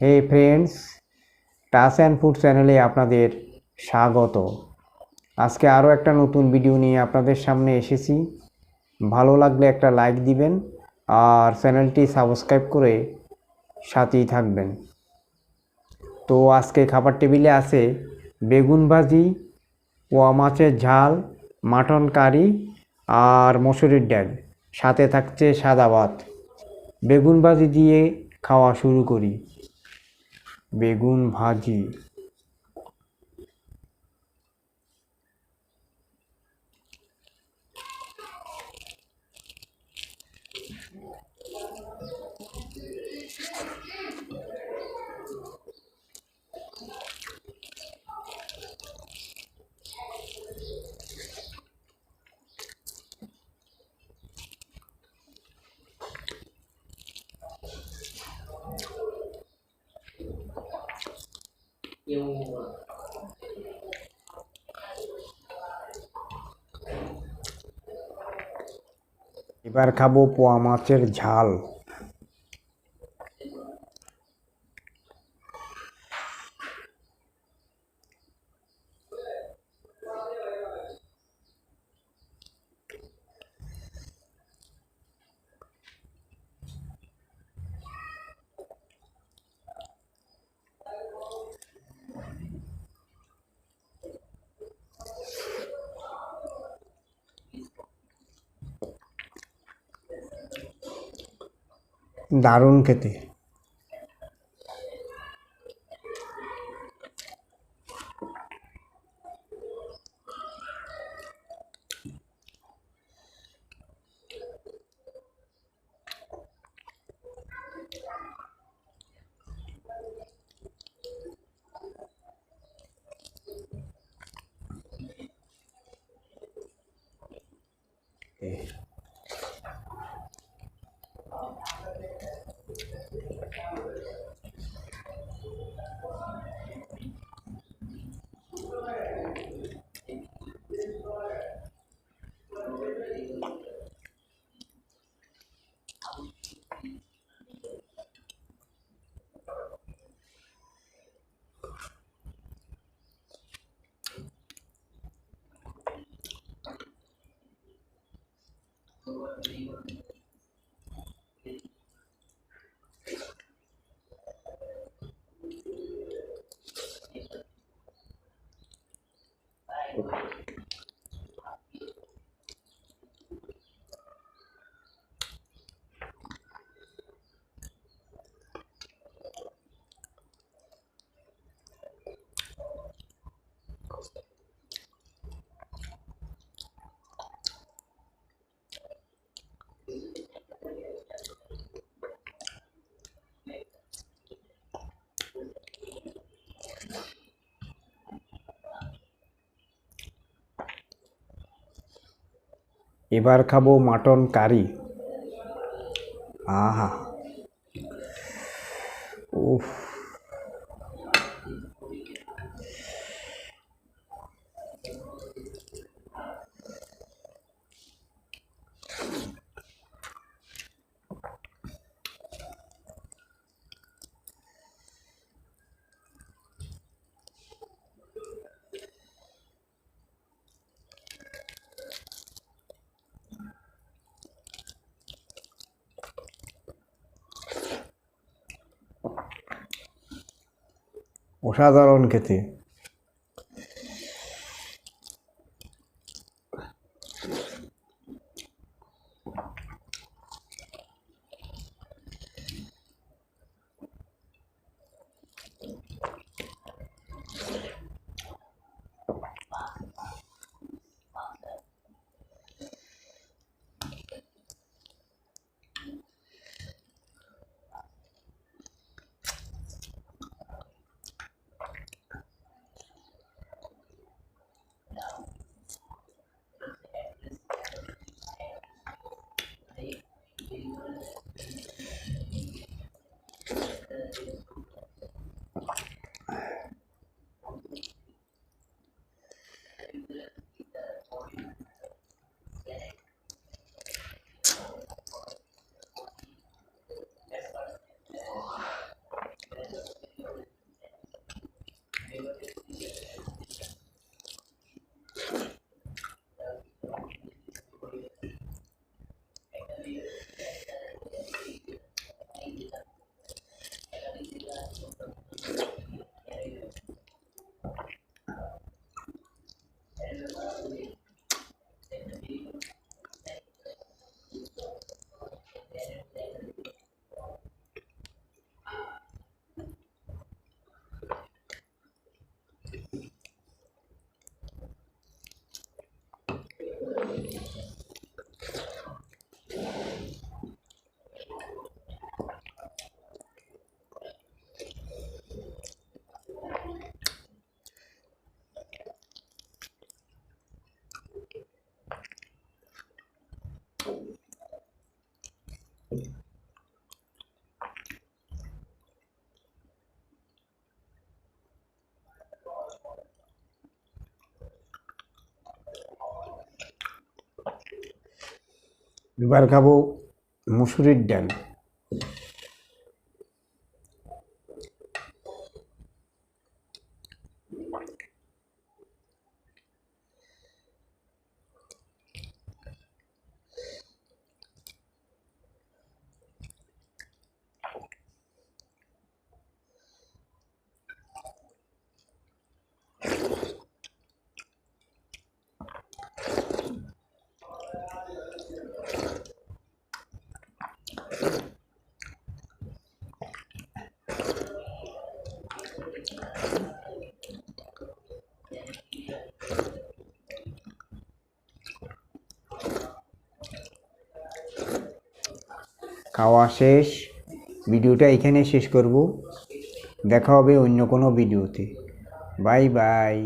Hey friends, touch and food চ্যানেলে আপনাদের স্বাগত। আজকে আরও একটা নতুন ভিডিও নিয়ে আপনাদের সামনে এসেছি। ভালো লাগলে একটা লাইক দিবেন আর চ্যানেলটি সাবস্ক্রাইব করে সাথেই থাকবেন। তো আজকে খাবার টেবিলে আছে বেগুন ভাজি, পোয়া মাছের ঝাল, মাটন কারি আর মসুরির ডাল, সাথে থাকছে সাদা ভাত। বেগুন ভাজি দিয়ে খাওয়া শুরু করি। বেগুন ভাজি, এবার খাবো পোয়া মাছের ঝাল। দারুণ খেতে। এবার খাবো মাটন কারি। আহা, উফ, অসাধারণ খেতে। এবার খাবো মুসুরির ডাল। খাওয়া শেষ, ভিডিওটা এখানে শেষ করব। দেখা হবে অন্য কোনো ভিডিওতে। Bye bye.